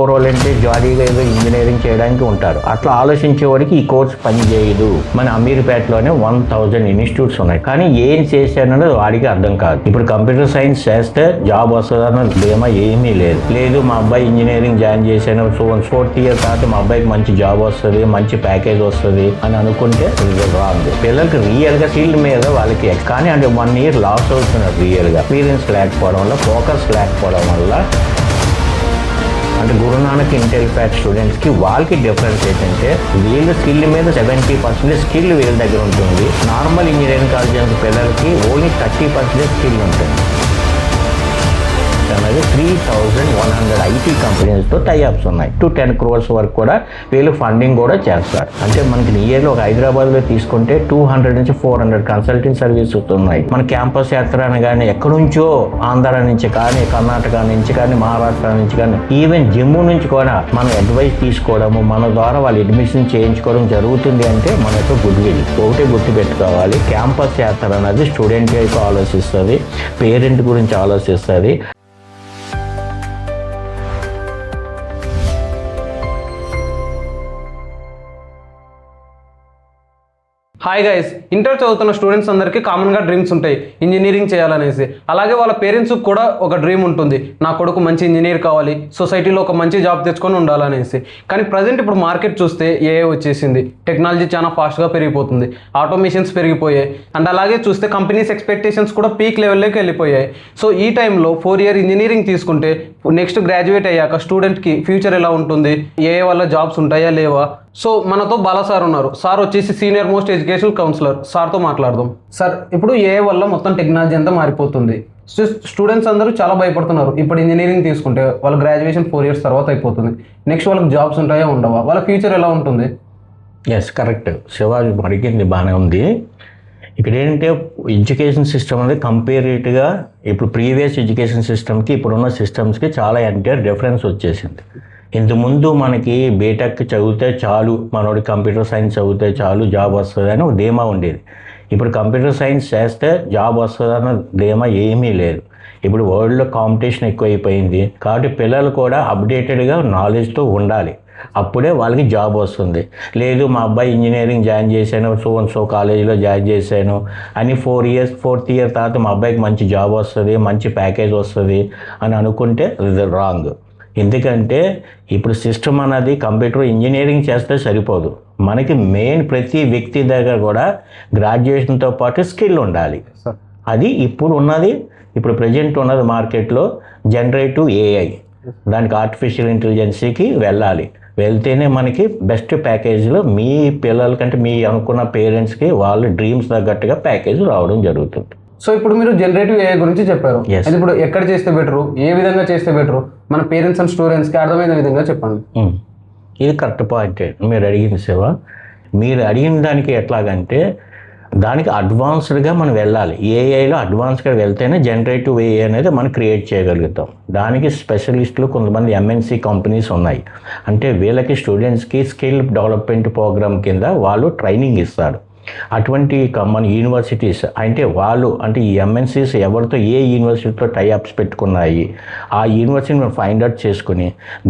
కుర్రోళ్ళంటే జాలీగా ఏదో ఇంజనీరింగ్ చేయడానికి ఉంటారు. అట్లా ఆలోచించేవాడికి ఈ కోర్స్ పనిచేయదు. మన అమీర్పేటలోనే 1000 ఇన్స్టిట్యూట్స్ ఉన్నాయి, కానీ ఏం చేశానన్నది వాడికి అర్థం కాదు. ఇప్పుడు కంప్యూటర్ సైన్స్ చేస్తే జాబ్ వస్తుందన్న ధీమా ఏమీ లేదు. మా అబ్బాయి ఇంజనీరింగ్ జాయిన్ చేశాను, సో 4th ఇయర్ తర్వాత మా అబ్బాయికి మంచి జాబ్ వస్తుంది, మంచి ప్యాకేజ్ వస్తుంది అని అనుకుంటే రాంగ్. పిల్లలకి రియల్ గా ఫీల్డ్ మీద వాళ్ళకి కానీ అంటే 1 year లాస్ అవుతున్నారు రియల్ గా. ఎక్స్పీరియన్స్ లేకపోవడం వల్ల, ఫోకస్ లేకపోవడం వల్ల. అంటే గురునానక్ ఇంటెల్ ఫ్యాట్ స్టూడెంట్స్కి వాళ్ళకి డిఫరెన్స్ ఏంటంటే వీళ్ళు స్కిల్ మీద 70% స్కిల్ వీళ్ళ దగ్గర ఉంటుంది. నార్మల్ ఇంజనీరింగ్ కాలేజ్ పిల్లలకి ఓన్లీ 30% స్కిల్ ఉంటుంది. అనేది 3100 ఐటీ కంపెనీస్తో టైఅప్స్ ఉన్నాయి. 10 crores వరకు కూడా వీళ్ళు ఫండింగ్ కూడా చేస్తారు. అంటే మనకి నియర్లీ ఒక హైదరాబాద్లో తీసుకుంటే 200 నుంచి 400 కన్సల్టింగ్ సర్వీసెస్ ఉన్నాయి. మన క్యాంపస్ యాత్ర అని కానీ ఎక్కడి నుంచో ఆంధ్ర నుంచి కానీ, కర్ణాటక నుంచి కానీ, మహారాష్ట్ర నుంచి కానీ, ఈవెన్ జమ్మూ నుంచి కూడా మనం అడ్వైస్ తీసుకోవడము, మన ద్వారా వాళ్ళు అడ్మిషన్ చేయించుకోవడం జరుగుతుంది. అంటే మనకు గుడ్ విల్. ఒకటే గుర్తుపెట్టుకోవాలి, క్యాంపస్ యాత్ర అనేది స్టూడెంట్ వైపు ఆలోచిస్తుంది, పేరెంట్ గురించి ఆలోచిస్తుంది. హాయ్ గైస్, ఇంటర్ చదువుతున్న స్టూడెంట్స్ అందరికీ కామన్గా డ్రీమ్స్ ఉంటాయి ఇంజనీరింగ్ చేయాలనేసి. అలాగే వాళ్ళ పేరెంట్స్కి కూడా ఒక డ్రీమ్ ఉంటుంది, నా కొడుకు మంచి ఇంజనీర్ కావాలి, సొసైటీలో ఒక మంచి జాబ్ తెచ్చుకొని ఉండాలనేసి. కానీ ప్రజెంట్ ఇప్పుడు మార్కెట్ చూస్తే ఏఐ వచ్చేసింది, టెక్నాలజీ చాలా ఫాస్ట్గా పెరిగిపోతుంది, ఆటోమేషన్స్ పెరిగిపోయాయి. అండ్ అలాగే చూస్తే కంపెనీస్ ఎక్స్పెక్టేషన్స్ కూడా పీక్ లెవెల్లోకి వెళ్ళిపోయాయి. సో ఈ టైంలో 4 year ఇంజనీరింగ్ తీసుకుంటే నెక్స్ట్ గ్రాడ్యుయేట్ అయ్యాక స్టూడెంట్కి ఫ్యూచర్ ఎలా ఉంటుంది, ఏఐ వల్ల జాబ్స్ ఉంటాయా లేవా? సో మనతో బాలా సార్ ఉన్నారు. సార్ వచ్చేసి సీనియర్ మోస్ట్ ఎడ్యుకేషనల్ కౌన్సిలర్. సార్తో మాట్లాడదాం. సార్, ఇప్పుడు ఏఐ వల్ల మొత్తం టెక్నాలజీ అంతా మారిపోతుంది. స్టూడెంట్స్ అందరూ చాలా భయపడుతున్నారు. ఇప్పుడు ఇంజనీరింగ్ తీసుకుంటే వాళ్ళ గ్రాడ్యుయేషన్ 4 years తర్వాత అయిపోతుంది, నెక్స్ట్ వాళ్ళకి జాబ్స్ ఉంటాయా ఉండవా, వాళ్ళ ఫ్యూచర్ ఎలా ఉంటుంది? Yes, correct. శివాజీ అడిగింది బాగానే ఉంది. ఇక్కడ ఏంటంటే ఎడ్యుకేషన్ సిస్టమ్ అనేది కంపేరేటివ్గా ఇప్పుడు ప్రీవియస్ ఎడ్యుకేషన్ సిస్టమ్కి ఇప్పుడున్న సిస్టమ్స్కి చాలా ఎంటైర్ డిఫరెన్స్ వచ్చేసింది. ఇంతకుముందు మనకి బీటెక్ చదివితే చాలు, మనోడి కంప్యూటర్ సైన్స్ చదివితే చాలు జాబ్ వస్తుంది అని ఒక ధీమా ఉండేది. ఇప్పుడు కంప్యూటర్ సైన్స్ చేస్తే జాబ్ వస్తుంది అన్న ధీమా ఏమీ లేదు. ఇప్పుడు వరల్డ్లో కాంపిటీషన్ ఎక్కువైపోయింది, కాబట్టి పిల్లలు కూడా అప్డేటెడ్గా నాలెడ్జ్తో ఉండాలి, అప్పుడే వాళ్ళకి జాబ్ వస్తుంది. లేదు మా అబ్బాయి ఇంజనీరింగ్ జాయిన్ చేశాను, సో కాలేజీలో జాయిన్ చేశాను అని 4th year తర్వాత మా అబ్బాయికి మంచి జాబ్ వస్తుంది, మంచి ప్యాకేజ్ వస్తుంది అని అనుకుంటే ఇది రాంగ్. ఎందుకంటే ఇప్పుడు సిస్టమ్ అన్నది కంప్యూటర్ ఇంజనీరింగ్ చేస్తే సరిపోదు, మనకి మెయిన్ ప్రతి వ్యక్తి దగ్గర కూడా గ్రాడ్యుయేషన్తో పాటు స్కిల్ ఉండాలి. అది ఇప్పుడు ప్రజెంట్ ఉన్నది మార్కెట్లో జనరేటివ్ ఏఐ, దానికి ఆర్టిఫిషియల్ ఇంటెలిజెన్సీకి వెళ్ళాలి. వెళ్తేనే మనకి బెస్ట్ ప్యాకేజ్లో మీ పిల్లలకంటే మీ అనుకున్న పేరెంట్స్కి వాళ్ళ డ్రీమ్స్ తగ్గట్టుగా ప్యాకేజ్ రావడం జరుగుతుంది. సో ఇప్పుడు మీరు జనరేటివ్ ఏఐ గురించి చెప్పారు. అది ఇప్పుడు ఎక్కడ చేస్తే బెటరు, ఏ విధంగా చేస్తే బెటరు, మన పేరెంట్స్ అండ్ స్టూడెంట్స్కి అర్థమైన విధంగా చెప్పండి. ఇది కరెక్ట్ పాయింట్ మీరు అడిగిన సేవ. మీరు అడిగిన దానికి ఎట్లాగంటే దానికి అడ్వాన్స్డ్గా మనం వెళ్ళాలి. ఏఐలో అడ్వాన్స్గా వెళ్తేనే జనరేటివ్ ఏఐ అనేది మనం క్రియేట్ చేయగలుగుతాం. దానికి స్పెషలిస్టులు కొంతమంది ఎంఎన్సి కంపెనీస్ ఉన్నాయి. అంటే వీళ్ళకి స్టూడెంట్స్కి స్కిల్ డెవలప్మెంట్ ప్రోగ్రామ్ కింద వాళ్ళు ట్రైనింగ్ ఇస్తారు. అటువంటి మన యూనివర్సిటీస్ అంటే ఈ ఎంఎన్సీస్ ఎవరితో ఏ యూనివర్సిటీతో టైఅప్స్ పెట్టుకున్నాయి, ఆ యూనివర్సిటీని మనం ఫైండ్ అవుట్ చేసుకుని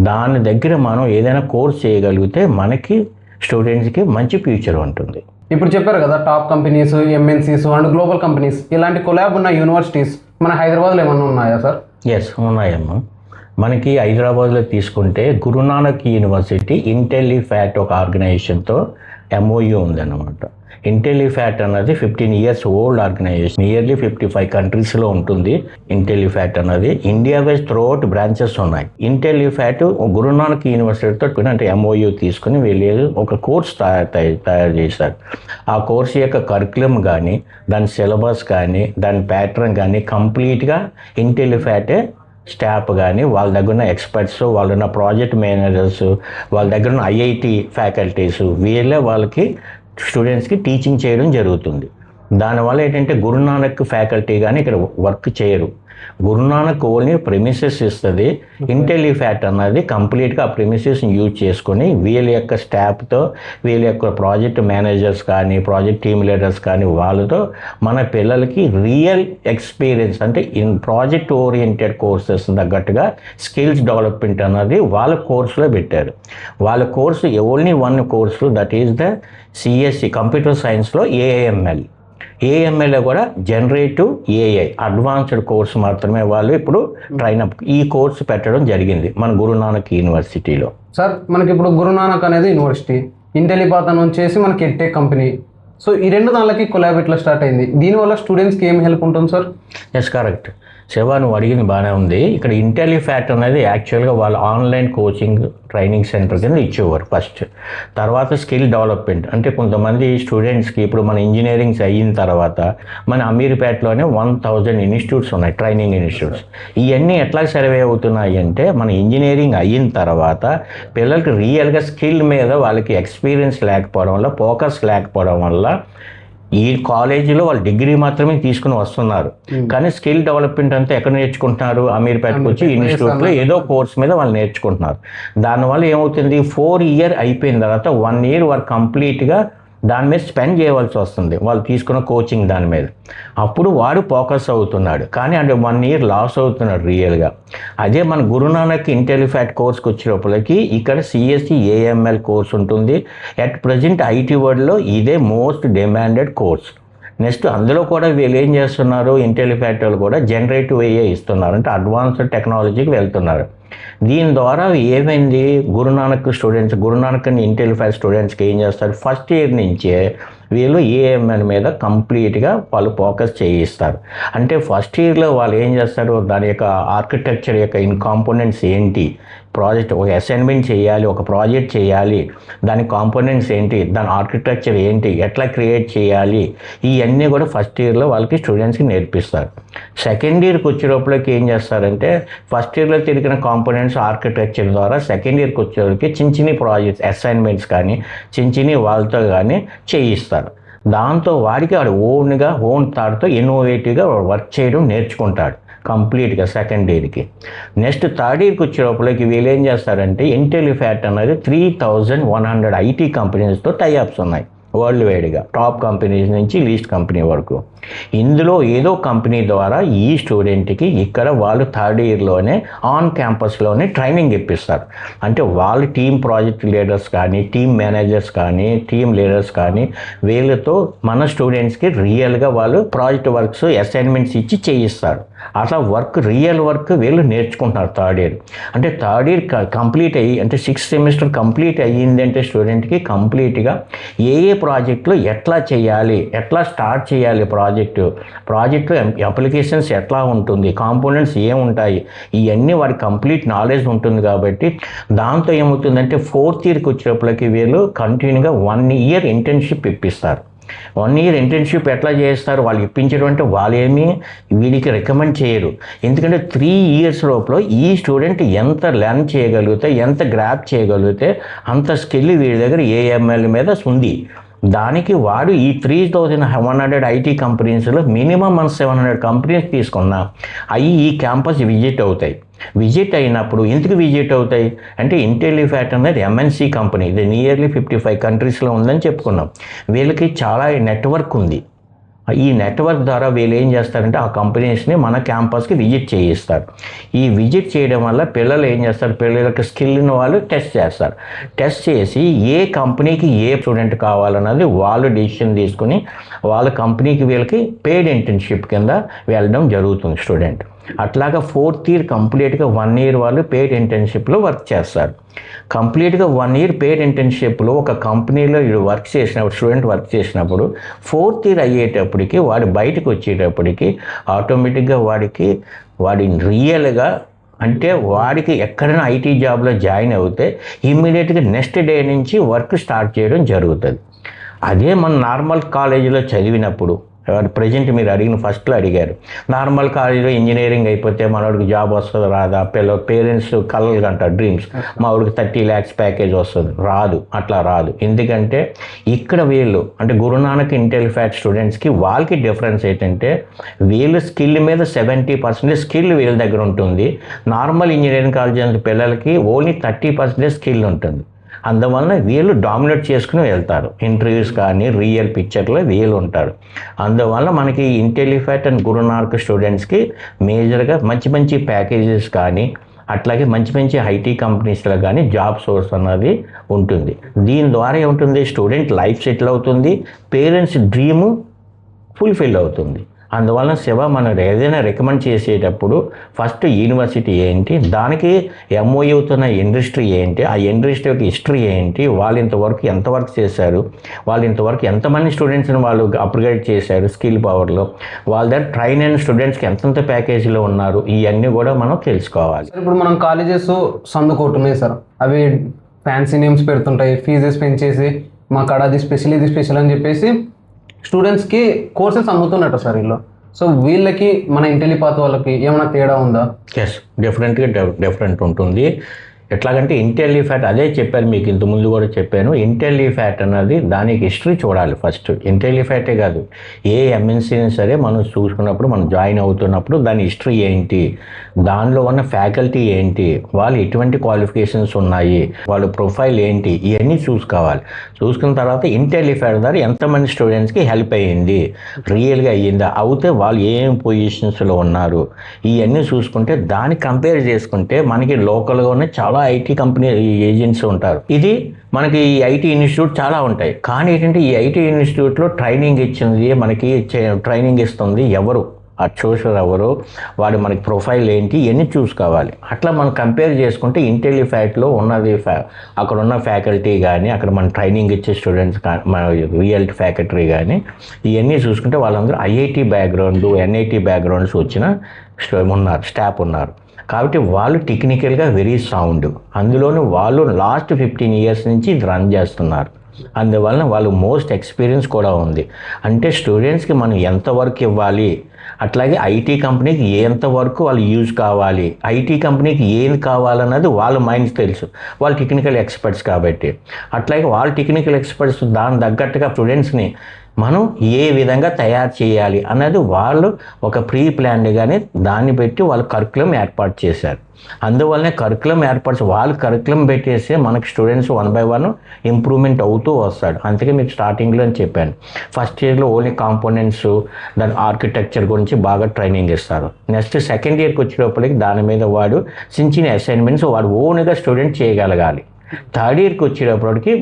దాని దగ్గర మనం ఏదైనా కోర్స్ చేయగలిగితే మనకి స్టూడెంట్స్కి మంచి ఫ్యూచర్ ఉంటుంది. ఇప్పుడు చెప్పారు కదా top companies, MNCs and global companies, ఇలాంటి కొలాబ్ ఉన్న యూనివర్సిటీస్ మన హైదరాబాద్లో ఏమన్నా ఉన్నాయా సార్? ఎస్, ఉన్నాయమ్మా. మనకి హైదరాబాద్లో తీసుకుంటే గురునానక్ యూనివర్సిటీ ఇంటెలిఫ్యాట్ ఒక ఆర్గనైజేషన్తో MOU ఉందన్నమాట. ఇంటెలిఫ్యాట్ అన్నది 15 years old organisation, nearly 55 countries ఉంటుంది. ఇంటెలిఫ్యాట్ అన్నది ఇండియా వైజ్ త్రూఅవుట్ బ్రాంచెస్ ఉన్నాయి. ఇంటెలిఫ్యాట్ గురునానక్ యూనివర్సిటీతో అంటే MOU తీసుకుని వీళ్ళు ఒక కోర్స్ తయారు చేశారు. ఆ కోర్స్ యొక్క కరికులం కానీ, దాని సిలబస్ కానీ, దాని ప్యాటర్న్ కానీ కంప్లీట్గా ఇంటెలిఫ్యాటే స్టాఫ్ కానీ, వాళ్ళ దగ్గర ఉన్న ఎక్స్పర్ట్స్, వాళ్ళ ఉన్న ప్రాజెక్ట్ మేనేజర్స్, వాళ్ళ దగ్గర ఉన్న IIT ఫ్యాకల్టీస్, వీళ్ళే వాళ్ళకి స్టూడెంట్స్కి టీచింగ్ చేయడం జరుగుతుంది. దానివల్ల ఏంటంటే గురునానక్ ఫ్యాకల్టీ కానీ ఇక్కడ వర్క్ చేయరు. గురునానక్ ఓన్లీ ప్రెమిసెస్ ఇస్తుంది. ఇంటెలిఫ్యాట్ అన్నది కంప్లీట్గా ఆ ప్రెమిసెస్ని యూజ్ చేసుకొని వీళ్ళ యొక్క స్టాఫ్తో, వీళ్ళ యొక్క ప్రాజెక్ట్ మేనేజర్స్ కానీ, ప్రాజెక్ట్ టీమ్ లీడర్స్ కానీ వాళ్ళతో మన పిల్లలకి రియల్ ఎక్స్పీరియన్స్ అంటే ప్రాజెక్ట్ ఓరియంటెడ్ కోర్సెస్ తగ్గట్టుగా స్కిల్స్ డెవలప్మెంట్ అన్నది వాళ్ళ కోర్సులో పెట్టారు. వాళ్ళ course only one course, that is the CSC computer సైన్స్లో ఏఎంఎల్ కూడా జనరేటివ్ ఏఐ అడ్వాన్స్డ్ కోర్సు మాత్రమే వాళ్ళు ఇప్పుడు ట్రైన్ అప్ ఈ కోర్సు పెట్టడం జరిగింది మన గురునానక్ యూనివర్సిటీలో. సార్ మనకి ఇప్పుడు గురునానక్ అనేది యూనివర్సిటీ, ఇంటెలిపాత్ అని వచ్చేసి మనకి ఎడ్టెక్ కంపెనీ. సో ఈ రెండు దానికి కొలాబ్ ఇట్లా స్టార్ట్ అయింది. దీనివల్ల స్టూడెంట్స్కి ఏం హెల్ప్ ఉంటుంది సార్? Yes, correct. శివ, నువ్వు అడిగింది బాగానే ఉంది. ఇక్కడ ఇంటెలిఫ్యాట్ అనేది యాక్చువల్గా వాళ్ళు ఆన్లైన్ కోచింగ్ ట్రైనింగ్ సెంటర్ కింద ఇచ్చేవారు ఫస్ట్. తర్వాత స్కిల్ డెవలప్మెంట్ అంటే కొంతమంది స్టూడెంట్స్కి ఇప్పుడు మన ఇంజనీరింగ్స్ అయిన తర్వాత మన అమీర్పేటలోనే 1000 ఇన్స్టిట్యూట్స్ ఉన్నాయి, ట్రైనింగ్ ఇన్స్టిట్యూట్స్. ఇవన్నీ ఎట్లా సర్వే అవుతున్నాయి అంటే మన ఇంజనీరింగ్ అయిన తర్వాత పిల్లలకి రియల్గా స్కిల్ మీద వాళ్ళకి ఎక్స్పీరియన్స్ లేకపోవడం వల్ల, ఫోకస్ లేకపోవడం వల్ల ఈ కాలేజీలో వాళ్ళు డిగ్రీ మాత్రమే తీసుకుని వస్తున్నారు. కానీ స్కిల్ డెవలప్మెంట్ అంతా ఎక్కడ నేర్చుకుంటున్నారు? అమీర్పేటకు వచ్చి ఇన్స్టిట్యూట్లో ఏదో కోర్స్ మీద వాళ్ళు నేర్చుకుంటున్నారు. దానివల్ల ఏమవుతుంది, 4 ఇయర్ అయిపోయిన తర్వాత 1 ఇయర్ వారు కంప్లీట్గా దాని మీద స్పెండ్ చేయవలసి వస్తుంది, వాళ్ళు తీసుకున్న కోచింగ్ దాని మీద. అప్పుడు వాడు ఫోకస్ అవుతున్నాడు, కానీ అంటే 1 ఇయర్ లాస్ అవుతున్నాడు రియల్గా. అదే మన గురునానక్ ఇంటెలిఫ్యాట్ కోర్స్కి వచ్చేటప్పటికి ఇక్కడ సిఎస్సి ఏఎంఎల్ కోర్స్ ఉంటుంది. ఎట్ ప్రజెంట్ ఐటీ వరల్డ్లో ఇదే మోస్ట్ డిమాండెడ్ కోర్స్. నెక్స్ట్ అందులో కూడా వీళ్ళు ఏం చేస్తున్నారు, ఇంటెలిఫ్యాట్ వాళ్ళు కూడా జనరేటివ్ ఏఐ ఇస్తున్నారు, అంటే అడ్వాన్స్డ్ టెక్నాలజీకి వెళ్తున్నారు. దీని ద్వారా ఏమైంది, గురునానక్ అండ్ ఇంటెలిఫ్యాట్ స్టూడెంట్స్కి ఏం చేస్తారు, ఫస్ట్ ఇయర్ నుంచే వీళ్ళు ఏఎంఎల్ మీద కంప్లీట్గా వాళ్ళు ఫోకస్ చేయిస్తారు. అంటే ఫస్ట్ ఇయర్లో వాళ్ళు ఏం చేస్తారు, దాని యొక్క ఆర్కిటెక్చర్ యొక్క కాంపోనెంట్స్ ఏంటి, ప్రాజెక్ట్ ఒక అసైన్మెంట్ చేయాలి, ఒక ప్రాజెక్ట్ చేయాలి, దాని కాంపోనెంట్స్ ఏంటి, దాని ఆర్కిటెక్చర్ ఏంటి, ఎట్లా క్రియేట్ చేయాలి, ఇవన్నీ కూడా ఫస్ట్ ఇయర్లో వాళ్ళకి స్టూడెంట్స్కి నేర్పిస్తారు. సెకండ్ ఇయర్కి వచ్చేటప్పటికి ఏం చేస్తారంటే ఫస్ట్ ఇయర్లో తిరిగిన కాంపోనెంట్స్ ఆర్కిటెక్చర్ ద్వారా సెకండ్ ఇయర్కి వచ్చేటప్పటికి చిన్న ప్రాజెక్ట్స్ అసైన్మెంట్స్ కానీ చిన్న వాళ్ళతో కానీ చేయిస్తారు. దాంతో వాడికి వాడు ఓన్ థాట్తో ఇన్నోవేటివ్గా వర్క్ చేయడం నేర్చుకుంటాడు కంప్లీట్గా సెకండ్ ఇయర్కి. నెక్స్ట్ థర్డ్ ఇయర్కి వచ్చేటప్పటికి వీళ్ళు ఏం చేస్తారంటే ఇంటెలిఫ్యాట్ అనేది 3100 ఐటీ కంపెనీస్తో టైఅప్స్ ఉన్నాయి వరల్డ్ వైడ్గా, టాప్ కంపెనీస్ నుంచి లీస్ట్ కంపెనీ వరకు. ఇందులో ఏదో కంపెనీ ద్వారా ఈ స్టూడెంట్కి ఇక్కడ వాళ్ళు థర్డ్ ఇయర్లోనే ఆన్ క్యాంపస్లోనే ట్రైనింగ్ ఇప్పిస్తారు. అంటే వాళ్ళు టీమ్ ప్రాజెక్ట్ లీడర్స్ కానీ, టీమ్ మేనేజర్స్ కానీ, టీమ్ లీడర్స్ కానీ వీళ్ళతో మన స్టూడెంట్స్కి రియల్గా వాళ్ళు ప్రాజెక్ట్ వర్క్స్ అసైన్మెంట్స్ ఇచ్చి చేయిస్తారు. అట్లా రియల్ వర్క్ వీళ్ళు నేర్చుకుంటున్నారు థర్డ్ ఇయర్. అంటే థర్డ్ ఇయర్ కంప్లీట్ అయ్యి అంటే 6th సెమిస్టర్ కంప్లీట్ అయ్యిందంటే స్టూడెంట్కి కంప్లీట్గా ఏ ప్రాజెక్టులు ఎట్లా చేయాలి, ఎట్లా స్టార్ట్ చేయాలి, ప్రాజెక్టు అప్లికేషన్స్ ఎట్లా ఉంటుంది, కాంపోనెంట్స్ ఏముంటాయి, ఇవన్నీ వాడికి కంప్లీట్ నాలెడ్జ్ ఉంటుంది. కాబట్టి దాంతో ఏమవుతుందంటే 4th ఇయర్కి వచ్చేటప్పటికి వీళ్ళు కంటిన్యూగా 1 ఇయర్ ఇంటర్న్షిప్ ఇప్పిస్తారు. 1 ఇయర్ ఇంటర్న్షిప్ ఎట్లా చేస్తారు, వాళ్ళు ఇప్పించడం అంటే వాళ్ళేమీ వీడికి రికమెండ్ చేయరు. ఎందుకంటే 3 ఇయర్స్ లోపల ఈ స్టూడెంట్ ఎంత లెర్న్ చేయగలిగితే, ఎంత గ్రాప్ చేయగలిగితే అంత స్కిల్ వీడి దగ్గర ఏఎంఎల్ మీద ఉంది. దానికి వాడు ఈ 3100 ఐటీ కంపెనీస్లో మినిమం మన 700 కంపెనీస్ తీసుకున్నా అవి ఈ క్యాంపస్ విజిట్ అయినప్పుడు ఎందుకు విజిట్ అవుతాయి అంటే ఇంటెలిఫ్యాట్ అనేది ఎంఎన్సీ కంపెనీ, ఇది నియర్లీ 55 కంట్రీస్లో ఉందని చెప్పుకున్నాం. వీళ్ళకి చాలా నెట్వర్క్ ఉంది. ఈ నెట్వర్క్ ద్వారా వీళ్ళు ఏం చేస్తారంటే ఆ కంపెనీస్ని మన క్యాంపస్కి విజిట్ చేయిస్తారు. ఈ విజిట్ చేయడం వల్ల పిల్లలు ఏం చేస్తారు, పిల్లలకి స్కిల్ని వాళ్ళు టెస్ట్ చేస్తారు. టెస్ట్ చేసి ఏ కంపెనీకి ఏ స్టూడెంట్ కావాలన్నది వాళ్ళు డెసిషన్ తీసుకుని వాళ్ళ కంపెనీకి వీళ్ళకి పెయిడ్ ఇంటర్న్షిప్ కింద వెళ్ళడం జరుగుతుంది స్టూడెంట్. అట్లాగా 4th ఇయర్ కంప్లీట్గా 1 ఇయర్ వాళ్ళు పెయిడ్ ఇంటర్న్షిప్లో వర్క్ చేస్తారు. కంప్లీట్గా 1 ఇయర్ పెయిడ్ ఇంటర్న్షిప్లో ఒక కంపెనీలో స్టూడెంట్ వర్క్ చేసినప్పుడు 4th ఇయర్ అయ్యేటప్పటికి వాడు బయటకు వచ్చేటప్పటికి ఆటోమేటిక్గా వాడి రియల్గా అంటే వాడికి ఎక్కడైనా ఐటీ జాబ్లో జాయిన్ అవుతే ఇమ్మీడియట్గా నెక్స్ట్ డే నుంచి వర్క్ స్టార్ట్ చేయడం జరుగుతుంది. అదే మన నార్మల్ కాలేజీలో చదివినప్పుడు ప్రజెంట్ మీరు అడిగిన ఫస్ట్లో అడిగారు, నార్మల్ కాలేజీలో ఇంజనీరింగ్ అయిపోతే మనోడికి జాబ్ వస్తుంది రాదా, పేరెంట్స్ కలలు అంటారు డ్రీమ్స్, మా వాడికి 30 lakhs ప్యాకేజ్ వస్తుంది, రాదు, అట్లా రాదు. ఎందుకంటే ఇక్కడ వీళ్ళు అంటే గురునానక్ ఇంటెలిఫాట్ స్టూడెంట్స్కి వాళ్ళకి డిఫరెన్స్ ఏంటంటే వీళ్ళు స్కిల్ మీద 70% స్కిల్ వీళ్ళ దగ్గర ఉంటుంది. నార్మల్ ఇంజనీరింగ్ కాలేజీ పిల్లలకి ఓన్లీ 30% స్కిల్ ఉంటుంది. అందువలన వీళ్ళు డామినేట్ చేసుకుని వెళ్తారు. ఇంటర్వ్యూస్ కానీ రియల్ పిక్చర్లో వీళ్ళు ఉంటారు. అందువల్ల మనకి ఇంటెలిఫాట్ అండ్ గురునానక్ స్టూడెంట్స్కి మేజర్గా మంచి మంచి ప్యాకేజెస్ కానీ అట్లాగే మంచి మంచి ఐటీ కంపెనీస్లో కానీ జాబ్ సోర్స్ అన్నది ఉంటుంది. దీని ద్వారా ఏముంటుంది, స్టూడెంట్ లైఫ్ సెటిల్ అవుతుంది, పేరెంట్స్ డ్రీము ఫుల్ఫిల్ అవుతుంది. అందువలన శివ మనం ఏదైనా రికమెండ్ చేసేటప్పుడు ఫస్ట్ యూనివర్సిటీ ఏంటి, దానికి ఎంఓయూ అవుతున్న ఇండస్ట్రీ ఏంటి, ఆ ఇండస్ట్రీకి హిస్టరీ ఏంటి, వాళ్ళు ఇంతవరకు ఎంతవరకు చేశారు, వాళ్ళు ఇంతవరకు ఎంతమంది స్టూడెంట్స్ని వాళ్ళు అప్గ్రేడ్ చేశారు స్కిల్ పవర్లో, వాళ్ళ దగ్గర ట్రైన్ అయిన స్టూడెంట్స్కి ఎంతెంత ప్యాకేజీలో ఉన్నారు, ఇవన్నీ కూడా మనం తెలుసుకోవాలి. ఇప్పుడు మనం కాలేజెస్ సందుకోవటమే సార్, అవి ఫ్యాన్సీ నేమ్స్ పెడుతుంటాయి, ఫీజెస్ పెంచేసి మా కాడ అది స్పెషల్ ఇది స్పెషల్ అని చెప్పేసి స్టూడెంట్స్కి కోర్సెస్ అమ్ముతున్నట్టు సార్ వీళ్ళు. సో వీళ్ళకి మన ఇంటెలిపాత్ వాళ్ళకి ఏమైనా తేడా ఉందా? ఎస్, డెఫినెట్గా డిఫరెంట్ ఉంటుంది. ఎట్లాగంటే ఇంటెలిఫాట్ అదే చెప్పాను మీకు ఇంతకుముందు కూడా చెప్పాను, ఇంటెలిఫాట్ అన్నది దానికి హిస్టరీ చూడాలి ఫస్ట్. ఇంటెలిఫాటే కాదు, ఏ ఎంఎన్సీని సరే మనం చూసుకున్నప్పుడు మనం జాయిన్ అవుతున్నప్పుడు దాని హిస్టరీ ఏంటి, దానిలో ఉన్న ఫ్యాకల్టీ ఏంటి, వాళ్ళు ఎటువంటి క్వాలిఫికేషన్స్ ఉన్నాయి, వాళ్ళ ప్రొఫైల్ ఏంటి, ఇవన్నీ చూసుకోవాలి. చూసుకున్న తర్వాత ఇంటెలిఫాట్ ద్వారా ఎంతమంది స్టూడెంట్స్కి హెల్ప్ అయ్యింది, రియల్గా అయ్యిందా, అవుతే వాళ్ళు ఏం పొజిషన్స్లో ఉన్నారు, ఇవన్నీ చూసుకుంటే దాన్ని కంపేర్ చేసుకుంటే మనకి లోకల్గా ఉన్న చాలా ఐటీ కంపెనీ ఏజెంట్స్ ఉంటారు. ఇది మనకి ఈ ఐటీ ఇన్స్టిట్యూట్ చాలా ఉంటాయి. కానీ ఏంటంటే ఈ ఐటీ ఇన్స్టిట్యూట్లో ట్రైనింగ్ ఇచ్చింది మనకి ట్రైనింగ్ ఇస్తుంది ఎవరు, ఆ చూసర్ ఎవరు, వాడు మనకి ప్రొఫైల్ ఏంటి, ఇవన్నీ చూసుకోవాలి. అట్లా మనం కంపేర్ చేసుకుంటే ఇంటెలిఫాట్లో ఉన్నది అక్కడ ఉన్న ఫ్యాకల్టీ కానీ అక్కడ మన ట్రైనింగ్ ఇచ్చే స్టూడెంట్స్ కానీ మన రియల్ ఫ్యాకల్టీ కానీ ఇవన్నీ చూసుకుంటే వాళ్ళందరూ ఐఐటి బ్యాక్గ్రౌండ్ ఎన్ఐటి బ్యాక్గ్రౌండ్స్ వచ్చిన స్టాఫ్ ఉన్నారు. కాబట్టి వాళ్ళు టెక్నికల్గా వెరీ సౌండ్, అందులోనూ వాళ్ళు లాస్ట్ 15 years నుంచి రన్ చేస్తున్నారు. అందువలన వాళ్ళు మోస్ట్ ఎక్స్పీరియన్స్ కూడా ఉంది. అంటే స్టూడెంట్స్కి మనం ఎంత వర్క్ ఇవ్వాలి, అట్లాగే ఐటీ కంపెనీకి ఎంతవరకు వాళ్ళు యూజ్ కావాలి, ఐటీ కంపెనీకి ఏది కావాలన్నది వాళ్ళ మైండ్స్ తెలుసు, వాళ్ళు టెక్నికల్ ఎక్స్పర్ట్స్ కాబట్టి. అట్లాగే వాళ్ళు టెక్నికల్ ఎక్స్పర్ట్స్ దాని తగ్గట్టుగా స్టూడెంట్స్ని మనం ఏ విధంగా తయారు చేయాలి అన్నది వాళ్ళు ఒక ప్రీ ప్లాన్డ్గానే దాన్ని పెట్టి వాళ్ళు కరికులం ఏర్పాటు చేశారు. అందువల్లనే కరికులం ఏర్పాటు వాళ్ళు కరికులం పెట్టేసి మనకి స్టూడెంట్స్ 1 by 1 ఇంప్రూవ్మెంట్ అవుతూ వస్తాడు. అందుకే మీకు స్టార్టింగ్లో చెప్పాను, ఫస్ట్ ఇయర్లో ఓన్లీ కాంపోనెంట్స్ దాని ఆర్కిటెక్చర్ గురించి బాగా ట్రైనింగ్ ఇస్తారు. నెక్స్ట్ సెకండ్ ఇయర్కి వచ్చేటప్పటికి దాని మీద వాడు చిన్న అసైన్మెంట్స్ వాడు ఓన్గా స్టూడెంట్ చేయగలగాలి. థర్డ్ ఇయర్కి వచ్చేటప్పటికి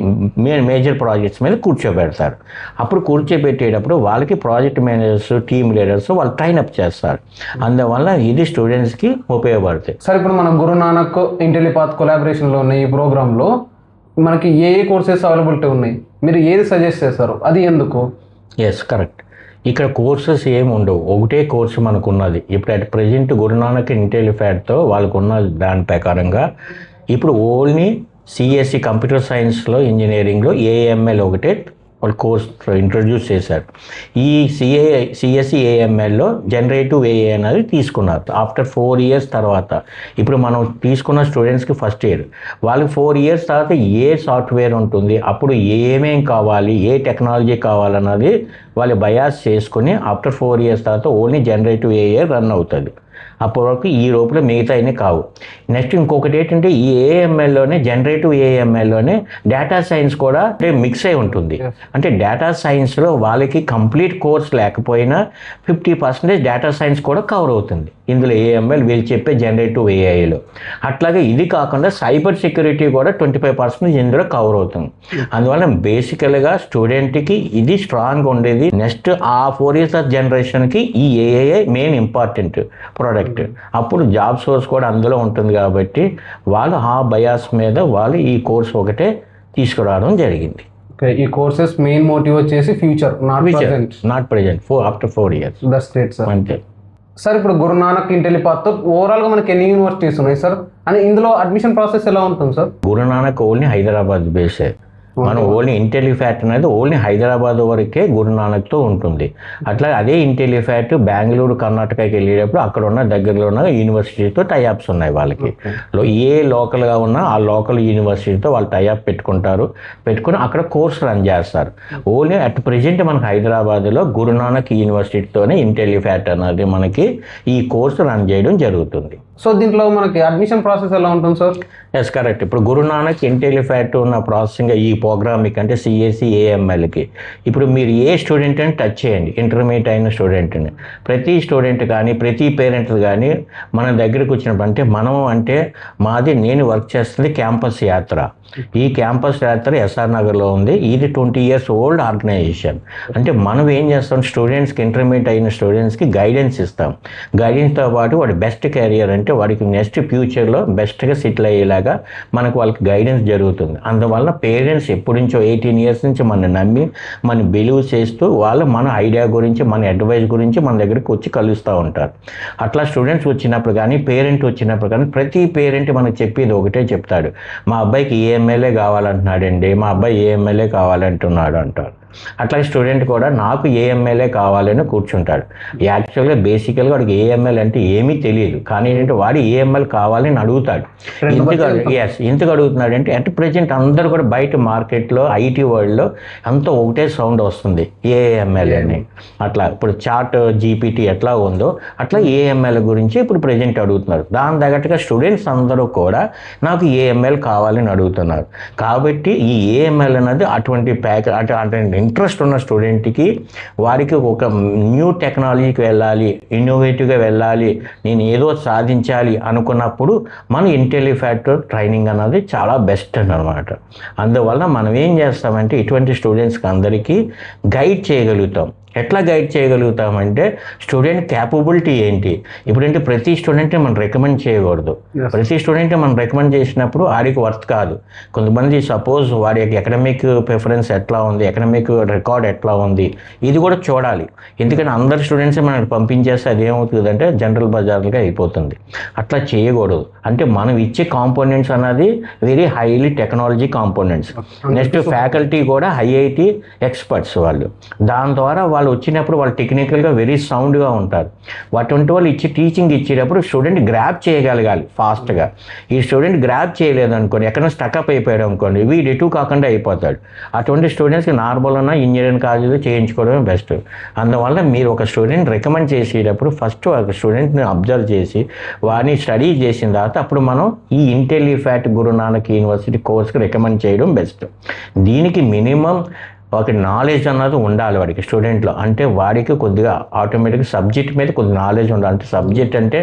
మేజర్ ప్రాజెక్ట్స్ మీద కూర్చోబెడతారు. అప్పుడు కూర్చోబెట్టేటప్పుడు వాళ్ళకి ప్రాజెక్ట్ మేనేజర్స్ టీమ్ లీడర్స్ వాళ్ళు ట్రైన్అప్ చేస్తారు. అందువల్ల ఇది స్టూడెంట్స్కి ఉపయోగపడుతుంది. సార్ ఇప్పుడు మన గురునానక్ ఇంటెలిపాత్ కొలాబరేషన్లో ఉన్న ఈ ప్రోగ్రాంలో మనకి ఏ కోర్సెస్ అవైలబిలిటీ ఉన్నాయి, మీరు ఏది సజెస్ట్ చేస్తారు, అది ఎందుకు? Yes, correct. ఇక్కడ కోర్సెస్ ఏమి ఉండవు, ఒకటే కోర్సు మనకు ఉన్నది. ఇప్పుడు అట్ ప్రజెంట్ గురునానక్ ఇంటెలిఫాట్తో వాళ్ళకున్న దాని ప్రకారంగా ఇప్పుడు ఓన్లీ సిఎస్సి కంప్యూటర్ సైన్స్లో ఇంజనీరింగ్లో ఏఎంఎల్ ఒకటే వాళ్ళు కోర్స్ ఇంట్రడ్యూస్ చేశారు. ఈ సిఎస్సి ఏఎంఎల్లో జనరేటివ్ ఏఐ అనేది తీసుకున్నారు. ఆఫ్టర్ 4 years తర్వాత ఇప్పుడు మనం తీసుకున్న స్టూడెంట్స్కి ఫస్ట్ ఇయర్ వాళ్ళకి 4 years తర్వాత ఏ సాఫ్ట్వేర్ ఉంటుంది, అప్పుడు ఏమేం కావాలి, ఏ టెక్నాలజీ కావాలన్నది వాళ్ళు బయాస్ చేసుకుని ఆఫ్టర్ 4 years తర్వాత ఓన్లీ జనరేటివ్ ఏఐ రన్ అవుతుంది. అప్పటి వరకు ఈ లోపల మిగతా అయినా కావు. నెక్స్ట్ ఇంకొకటి ఏంటంటే ఈ ఏఎంఎల్లోనే జనరేటివ్ ఏఎంఎల్లోనే డేటా సైన్స్ కూడా మిక్స్ అయి ఉంటుంది. అంటే డేటా సైన్స్లో వాళ్ళకి కంప్లీట్ కోర్స్ లేకపోయినా 50% డేటా సైన్స్ కూడా కవర్ అవుతుంది ఇందులో ఏఎంఎల్ వీళ్ళు చెప్పే జనరేటివ్ ఏఐలో. అట్లాగే ఇది కాకుండా సైబర్ సెక్యూరిటీ కూడా 25% ఇందులో కవర్ అవుతుంది. అందువల్ల బేసికల్గా స్టూడెంట్కి ఇది స్ట్రాంగ్ ఉండేది. నెక్స్ట్ ఆ 4 years జనరేషన్కి ఈ ఏఐ మెయిన్ ఇంపార్టెంట్ ప్రోడక్ట్. అప్పుడు జాబ్ సోర్స్ కూడా అందులో ఉంటుంది కాబట్టి వాళ్ళు ఆ బయాస్ మీద వాళ్ళు ఈ కోర్స్ ఒకటే తీసుకురావడం జరిగింది. ఈ కోర్సెస్ మెయిన్ మోటివ్ వచ్చేసి future, not present, after 4 years. That's great sir. అంతే సార్. ఇప్పుడు గురునానక్ ఇంటెలిపాత్తో ఓవరాల్గా మనకి ఎన్ని యూనివర్సిటీస్ ఉన్నాయి సార్, అని ఇందులో అడ్మిషన్ ప్రాసెస్ ఎలా ఉంటుంది సార్? గురునానక్ ఓన్లీ హైదరాబాద్ బేసే. మనం ఓన్లీ ఇంటెలిఫ్యాట్ అనేది ఓన్లీ హైదరాబాద్ వరకే గురునానక్తో ఉంటుంది. అట్లా అదే ఇంటెలిఫ్యాట్ బెంగళూరు కర్ణాటకకి వెళ్ళేటప్పుడు అక్కడ ఉన్న దగ్గరలో ఉన్న యూనివర్సిటీతో టైఅప్స్ ఉన్నాయి వాళ్ళకి. ఏ లోకల్గా ఉన్నా ఆ లోకల్ యూనివర్సిటీతో వాళ్ళు టైఅప్ పెట్టుకుని అక్కడ కోర్స్ రన్ చేస్తారు. ఓన్లీ అట్ ప్రెజెంట్ మనకి హైదరాబాద్లో గురునానక్ యూనివర్సిటీతోనే ఇంటెలిఫ్యాట్ అనేది మనకి ఈ కోర్సు రన్ చేయడం జరుగుతుంది. సో దీంట్లో మనకి అడ్మిషన్ ప్రాసెస్ ఎలా ఉంటుంది సార్? Yes correct. ఇప్పుడు గురునానక్ ఇంటెలిఫ్యాట్ ఉన్న ప్రాసెసింగ్ ఈ ప్రోగ్రామ్కి అంటే సిఎస్సి ఏఎంఎల్కి ఇప్పుడు మీరు ఏ స్టూడెంట్ అని టచ్ చేయండి, ఇంటర్మీడియట్ అయిన స్టూడెంట్ని, ప్రతి స్టూడెంట్ కానీ ప్రతి పేరెంట్ కానీ మన దగ్గరకు వచ్చినప్పుడు అంటే నేను వర్క్ చేస్తుంది క్యాంపస్ యాత్ర. ఈ క్యాంపస్ యాత్ర ఎస్ఆర్ నగర్లో ఉంది. ఇది 20 years ఓల్డ్ ఆర్గనైజేషన్. అంటే మనం ఏం చేస్తాం, స్టూడెంట్స్కి ఇంటర్మీడియట్ అయిన స్టూడెంట్స్కి గైడెన్స్ ఇస్తాం. గైడెన్స్తో పాటు వాడి బెస్ట్ కెరియర్ అంటే వాడికి నెక్స్ట్ ఫ్యూచర్లో బెస్ట్గా సెటిల్ అయ్యేలాగా వాళ్ళకి గైడెన్స్ జరుగుతుంది. అందువల్ల పేరెంట్స్ ఎప్పటి నుంచో 18 years నుంచి మనం నమ్మి మనం బిలీవ్ చేస్తూ మన ఐడియా గురించి మన అడ్వైస్ గురించి మన దగ్గరికి వచ్చి కలుస్తూ ఉంటారు. అట్లా స్టూడెంట్స్ వచ్చినప్పుడు కానీ పేరెంట్ వచ్చినప్పుడు కానీ ప్రతి పేరెంట్ మనకు చెప్పేది ఒకటే చెప్తాడు, మా అబ్బాయికి ఏఎంఎల్ఏ కావాలంటున్నాడండి, మా అబ్బాయి ఏఎంఎల్ఏ కావాలంటున్నాడు అంటారు. అట్లాగే స్టూడెంట్ కూడా నాకు ఏఎంఎల్ఏ కావాలని కూర్చుంటాడు. యాక్చువల్గా బేసికల్గా వాడికి ఏఎంఎల్ అంటే ఏమీ తెలియదు, కానీ ఏంటంటే వాడు ఏఎంఎల్ కావాలని అడుగుతాడు. ఎందుకు అడుగుతున్నాడు అంటే అట్ ప్రెజెంట్ అందరూ కూడా బయట మార్కెట్లో ఐటీ వరల్డ్లో అంతా ఒకటే సౌండ్ వస్తుంది ఏఎంఎల్ అని. అట్లా ఇప్పుడు చాట్ జీపీటీ ఎట్లా ఉందో అట్లా ఏఎంఎల్ గురించి ఇప్పుడు ప్రెజెంట్ అడుగుతున్నారు. దాని తగ్గట్టుగా స్టూడెంట్స్ అందరూ కూడా నాకు ఏఎంఎల్ కావాలని అడుగుతున్నారు. కాబట్టి ఈ ఏఎంఎల్ అనేది అటువంటి అటువంటి ఇంట్రెస్ట్ ఉన్న స్టూడెంట్కి వారికి ఒక న్యూ టెక్నాలజీకి వెళ్ళాలి, ఇన్నోవేటివ్గా వెళ్ళాలి, నేను ఏదో సాధించాలి అనుకున్నప్పుడు మన ఇంటెలిఫ్యాట్ ట్రైనింగ్ అన్నది చాలా బెస్ట్ అన్నమాట. అందువల్ల మనం ఏం చేస్తామంటే ఇటువంటి స్టూడెంట్స్కి అందరికీ గైడ్ చేయగలుగుతాం. ఎట్లా గైడ్ చేయగలుగుతామంటే స్టూడెంట్ క్యాపబిలిటీ ఏంటి. ఇప్పుడంటే ప్రతి స్టూడెంట్ని మనం రికమెండ్ చేయకూడదు. ప్రతి స్టూడెంట్ని మనం రికమెండ్ చేసినప్పుడు వాడికి వర్త్ కాదు. కొంతమంది సపోజ్ వాడి ఎకడమిక్ ప్రిఫరెన్స్ ఎట్లా ఉంది, ఎకడమిక్ రికార్డ్ ఎట్లా ఉంది, ఇది కూడా చూడాలి. ఎందుకంటే అందరు స్టూడెంట్స్ మనం పంపించేస్తే అది ఏమవుతుందంటే జనరల్ బజార్లుగా అయిపోతుంది. అట్లా చేయకూడదు. అంటే మనం ఇచ్చే కాంపోనెంట్స్ అన్నది very highly technology components. Next faculty కూడా ఐఐటి ఎక్స్పర్ట్స్ వాళ్ళు. దాని ద్వారా వాళ్ళు వచ్చినప్పుడు వాళ్ళు టెక్నికల్గా వెరీ సౌండ్గా ఉంటారు. అటువంటి వాళ్ళు టీచింగ్ ఇచ్చేటప్పుడు స్టూడెంట్ గ్రాప్ చేయగలగాలి ఫాస్ట్గా. ఈ స్టూడెంట్ గ్రాప్ చేయలేదు అనుకోండి, ఎక్కడైనా స్టక్అప్ అయిపోయాడు అనుకోండి, వీడు ఎటు కాకుండా అయిపోతాడు. అటువంటి స్టూడెంట్స్కి నార్మల్ ఉన్న ఇంజనీరింగ్ కాలేజీలో చేయించుకోవడమే బెస్ట్. అందువల్ల మీరు ఒక స్టూడెంట్ రికమెండ్ చేసేటప్పుడు ఫస్ట్ ఒక స్టూడెంట్ని అబ్జర్వ్ చేసి వాడిని స్టడీ చేసిన తర్వాత అప్పుడు మనం ఈ ఇంటెలిఫ్యాట్ గురునానక్ యూనివర్సిటీ కోర్స్కి రికమెండ్ చేయడం బెస్ట్. దీనికి మినిమం ఒక నాలెడ్జ్ అన్నది ఉండాలి వాడికి స్టూడెంట్లో. అంటే వాడికి కొద్దిగా ఆటోమేటిక్గా సబ్జెక్ట్ మీద కొద్ది నాలెడ్జ్ ఉండాలి. అంటే సబ్జెక్ట్ అంటే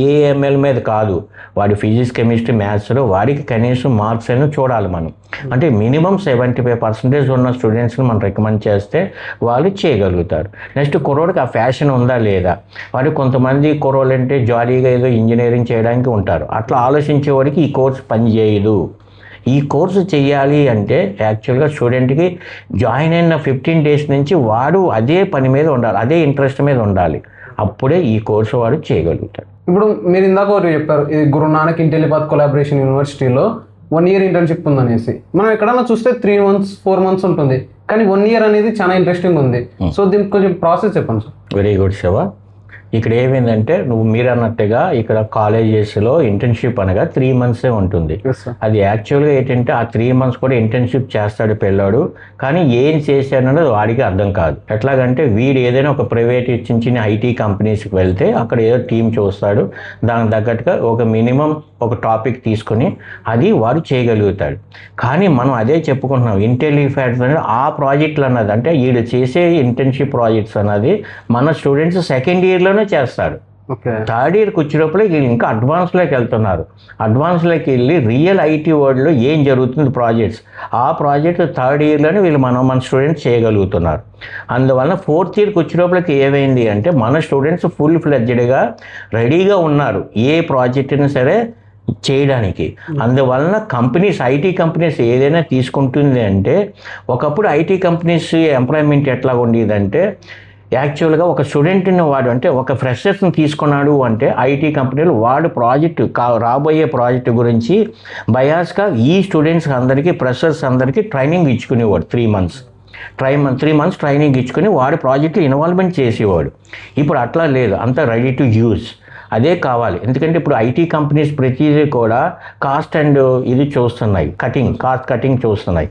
ఏఎంఎల్ మీద కాదు, వాడి ఫిజిక్స్ కెమిస్ట్రీ మ్యాథ్స్లో వాడికి కనీసం మార్క్స్ అయినా చూడాలి మనం. అంటే మినిమం 75% ఉన్న స్టూడెంట్స్ని మనం రికమెండ్ చేస్తే వాళ్ళు చేయగలుగుతారు. నెక్స్ట్ కుర్రోడికి ఆ ఫ్యాషన్ ఉందా లేదా. వాడికి కొంతమంది కుర్రోళ్ళు అంటే జాలీగా ఏదో ఇంజనీరింగ్ చేయడానికి ఉంటారు. అట్లా ఆలోచించేవాడికి ఈ కోర్స్ పనిచేయదు. ఈ కోర్సు చేయాలి అంటే యాక్చువల్గా స్టూడెంట్కి జాయిన్ అయిన 15 days నుంచి వాడు అదే పని మీద ఉండాలి, అదే ఇంట్రెస్ట్ మీద ఉండాలి. అప్పుడే ఈ కోర్సు వాడు చేయగలుగుతాడు. ఇప్పుడు మీరు ఇందాక ఒకటి చెప్పారు, ఇది గురునానక్ ఇంటెలిఫ్యాట్ కొలాబరేషన్ యూనివర్సిటీలో 1 year ఇంటర్న్షిప్ ఉందనేసి. మనం ఎక్కడన్నా చూస్తే 3 months 4 months ఉంటుంది, కానీ 1 year అనేది చాలా ఇంట్రెస్టింగ్ ఉంది. సో దీనికి కొంచెం ప్రాసెస్ చెప్పండి సార్. Very good Shiva. ఇక్కడ ఏమైందంటే మీరు అన్నట్టుగా ఇక్కడ కాలేజెస్లో ఇంటర్న్షిప్ అనగా 3 months ఉంటుంది. అది యాక్చువల్గా ఏంటంటే ఆ 3 months కూడా ఇంటర్న్షిప్ చేస్తాడు పిల్లాడు, కానీ ఏం చేశాడన్నది వాడికి అర్థం కాదు. ఎట్లాగంటే వీడు ఏదైనా ఒక ప్రైవేట్ చిన్న ఐటీ కంపెనీస్కి వెళ్తే అక్కడ ఏదో టీం చూస్తాడు, దానికి తగ్గట్టుగా ఒక మినిమం ఒక టాపిక్ తీసుకుని అది వాడు చేయగలుగుతాడు. కానీ మనం అదే చెప్పుకుంటున్నాం, ఇంటెలిఫ్యాట్ అనేది ఆ ప్రాజెక్టులు అన్నది అంటే వీడు చేసే ఇంటర్న్షిప్ ప్రాజెక్ట్స్ అన్నది మన స్టూడెంట్స్ 2nd yearలోనే చేస్తారు. 3rd yearకి వచ్చినప్పుడు వీళ్ళు ఇంకా అడ్వాన్స్లోకి వెళ్తున్నారు. అడ్వాన్స్లోకి వెళ్ళి రియల్ ఐటీ వరల్డ్లో ఏం జరుగుతుంది ప్రాజెక్ట్స్, ఆ ప్రాజెక్ట్ 3rd yearలోనే వీళ్ళు మన స్టూడెంట్స్ చేయగలుగుతున్నారు. అందువల్ల 4th yearకి వచ్చినప్పటికి ఏమైంది అంటే మన స్టూడెంట్స్ ఫుల్ ఫ్లెడ్జ్డ్గా రెడీగా ఉన్నారు ఏ ప్రాజెక్ట్ అయినా సరే చేయడానికి. అందువలన ఐటీ కంపెనీస్ ఏదైనా తీసుకుంటుంది అంటే, ఒకప్పుడు ఐటీ కంపెనీస్ ఎంప్లాయ్మెంట్ ఎట్లా ఉండేదంటే యాక్చువల్గా ఒక స్టూడెంట్ని వాడు అంటే ఒక ఫ్రెషర్స్ని తీసుకున్నాడు అంటే ఐటీ కంపెనీలు వాడు రాబోయే ప్రాజెక్టు గురించి బయాస్గా ఈ స్టూడెంట్స్ అందరికీ ఫ్రెషర్స్ అందరికీ ట్రైనింగ్ ఇచ్చుకునేవాడు 3 months. 3 months ట్రైనింగ్ ఇచ్చుకొని వాడి ప్రాజెక్టులో ఇన్వాల్వ్మెంట్ చేసేవాడు. ఇప్పుడు అట్లా లేదు, అంతా రెడీ టు యూజ్. అదే కావాలి. ఎందుకంటే ఇప్పుడు ఐటీ కంపెనీస్ ప్రతిదీ కూడా కాస్ట్ అండ్ ఇది చూస్తున్నాయి, కాస్ట్ కటింగ్ చూస్తున్నాయి.